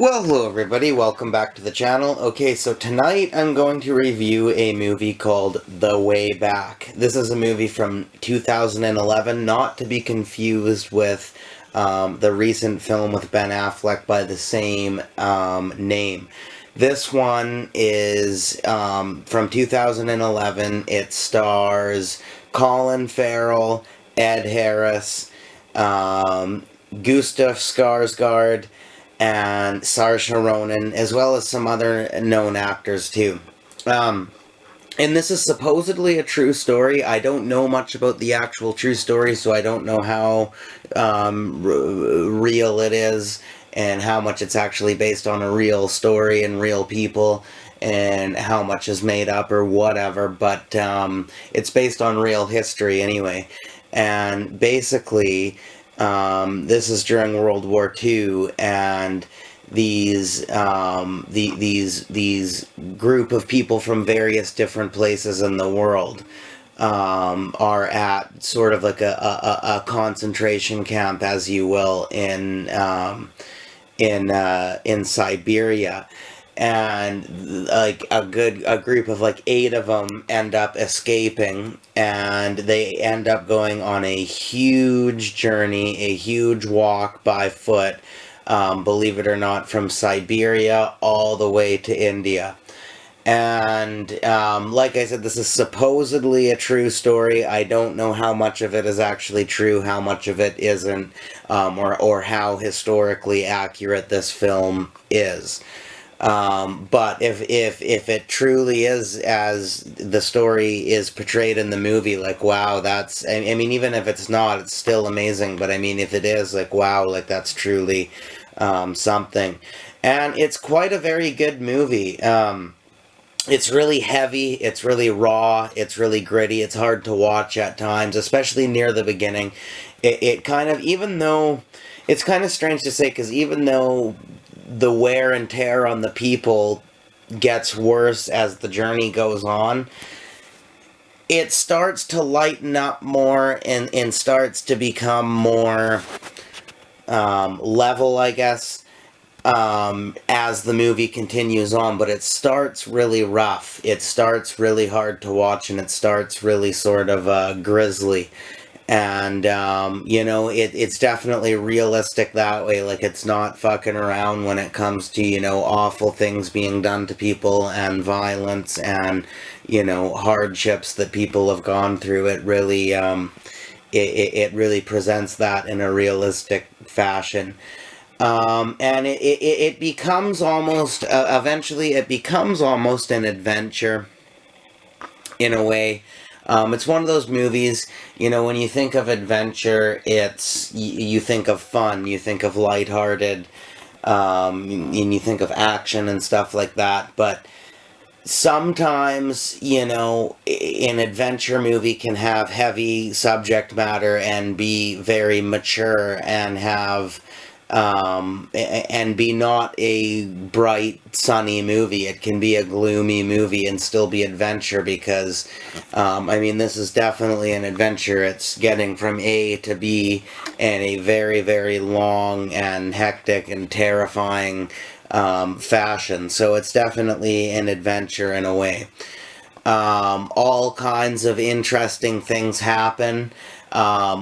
Well, hello everybody, welcome back to the channel. Okay, so tonight I'm going to review a movie called The Way Back. This is a movie from 2011, not to be confused with the recent film with Ben Affleck by the same name. This one is from 2011. It stars Colin Farrell, Ed Harris, Gustav Skarsgård, and Saoirse Ronan, as well as some other known actors too. And this is supposedly a true story. I don't know much about the actual true story, so I don't know how real it is and how much it's actually based on a real story and real people and how much is made up or whatever, but it's based on real history anyway. And basically, this is during World War II, and these group of people from various different places in the world are at sort of like a concentration camp, as you will, in Siberia. And like a group of like 8 of them end up escaping, and they end up going on a huge journey, a huge walk by foot, believe it or not, from Siberia all the way to India. And like I said, this is supposedly a true story. I don't know how much of it is actually true, how much of it isn't, or how historically accurate this film is. But if it truly is as the story is portrayed in the movie, like, wow, that's, I mean, even if it's not, it's still amazing, but I mean, if it is, like, wow, like, that's truly, something. And it's quite a very good movie. It's really heavy, it's really raw, it's really gritty, it's hard to watch at times, especially near the beginning. It kind of, even though, it's kind of strange to say, because even though the wear and tear on the people gets worse as the journey goes on, it starts to lighten up more and starts to become more level, I guess, as the movie continues on. But it starts really rough, it starts really hard to watch, and it starts really sort of grisly. And, you know, it's definitely realistic that way. Like, it's not fucking around when it comes to, you know, awful things being done to people and violence and, you know, hardships that people have gone through. It really, it really presents that in a realistic fashion. And it becomes almost, eventually it becomes almost an adventure in a way. It's one of those movies, you know, when you think of adventure, you think of fun, you think of lighthearted, and you think of action and stuff like that. But sometimes, you know, an adventure movie can have heavy subject matter and be very mature and have and be not a bright, sunny movie. It can be a gloomy movie and still be adventure because, I mean, this is definitely an adventure. It's getting from A to B in a very, very long and hectic and terrifying fashion. So it's definitely an adventure in a way. All kinds of interesting things happen. The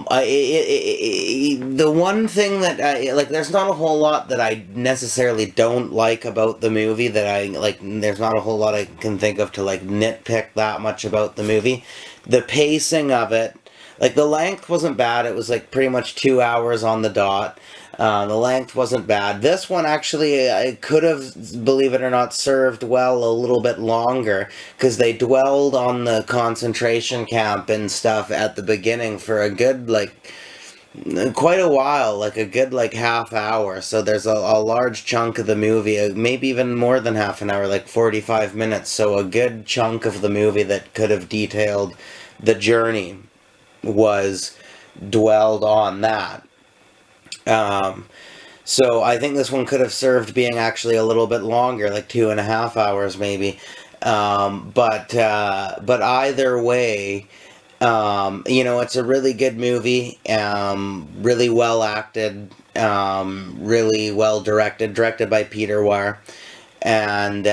one thing that like, there's not a whole lot that I necessarily don't like about the movie that I, like, there's not a whole lot I can think of to, like, nitpick that much about the movie. The pacing of it, like, the length wasn't bad. It was, like, pretty much 2 hours on the dot. The length wasn't bad. This one actually, I could have, believe it or not, served well a little bit longer, because they dwelled on the concentration camp and stuff at the beginning for a good, like, quite a while, like a good, like, half hour. So there's a large chunk of the movie, maybe even more than half an hour, like 45 minutes. So a good chunk of the movie that could have detailed the journey was dwelled on that. So I think this one could have served being actually a little bit longer, like 2.5 hours maybe. But either way, It's a really good movie, really well acted, really well directed by Peter Weir. And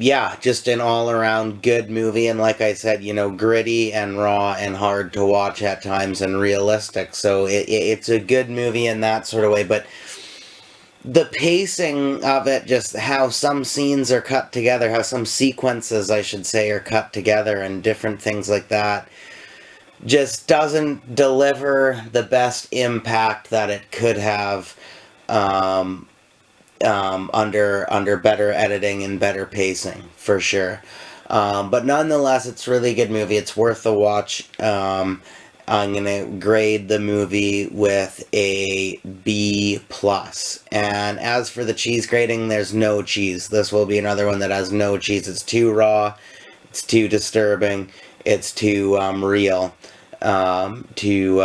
yeah, just an all around good movie. And like I said, gritty and raw and hard to watch at times and realistic. So it's a good movie in that sort of way. But the pacing of it, just how some scenes are cut together, how some sequences, I should say, are cut together and different things like that, just doesn't deliver the best impact that it could have under better editing and better pacing, for sure. But nonetheless, it's a really good movie. It's worth a watch. I'm gonna grade the movie with a B plus. And as for the cheese grading, there's no cheese. This will be another one that has no cheese. It's too raw. It's too disturbing. It's too real to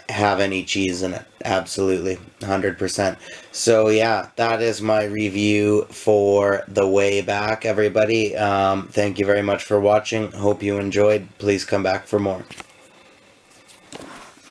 have any cheese in it. Absolutely, 100%. So yeah, that is my review for The Way Back, everybody. Thank you very much for watching. Hope you enjoyed. Please come back for more.